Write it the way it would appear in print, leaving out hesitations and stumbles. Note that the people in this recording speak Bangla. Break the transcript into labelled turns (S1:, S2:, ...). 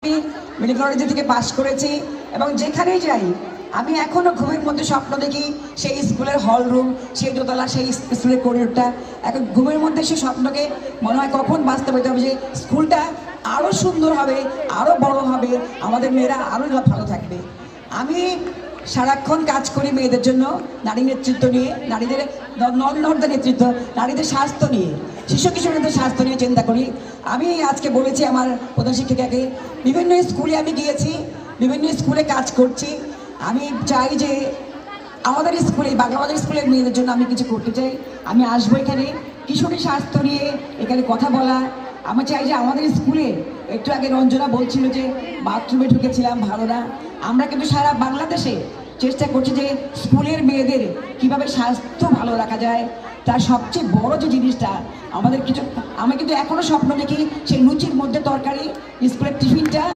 S1: আমি মেডিকেল কলেজ থেকে পাস করেছি এবং যেখানেই যাই আমি এখনো ঘুমের মধ্যে স্বপ্ন দেখি সেই স্কুলের হল রুম, সেই দোতলা, সেই স্কুলের করিডোরটা। এখন ঘুমের মধ্যে সেই স্বপ্নকে মনে হয় কখন বাস্তবায়িত হবে, যে স্কুলটা আরও সুন্দর হবে, আরও বড় হবে, আমাদের মেয়েরা আরও ভালো থাকবে। আমি সারাক্ষণ কাজ করি মেয়েদের জন্য, নারী নেতৃত্ব নিয়ে, নারীদের নর্দা নেতৃত্ব, নারীদের স্বাস্থ্য নিয়ে, শিশু কিশোরীদের স্বাস্থ্য নিয়ে চিন্তা করি। আমি আজকে বলেছি আমার প্রধান শিক্ষিকাকে, বিভিন্ন স্কুলে আমি গিয়েছি, বিভিন্ন স্কুলে কাজ করছি। আমি চাই যে আমাদের স্কুলে, বাংলাবাজার স্কুলের মেয়েদের জন্য আমি কিছু করতে চাই। আমি আসবো এখানে কিশোরী স্বাস্থ্য নিয়ে এখানে কথা বলা। আমি চাই যে আমাদের স্কুলে, একটু আগে রঞ্জনা বলছিল যে বাথরুমে ঢুকেছিলাম ভালো না, আমরা কিন্তু সারা বাংলাদেশে চেষ্টা করছি যে স্কুলের মেয়েদের কিভাবে স্বাস্থ্য ভালো রাখা যায়। তার সবচেয়ে বড় যে জিনিসটা আমাদের আমি কিন্তু এখনো স্বপ্ন দেখি সেই লুচির মধ্যে তরকারি, স্কুলের টিফিনটা।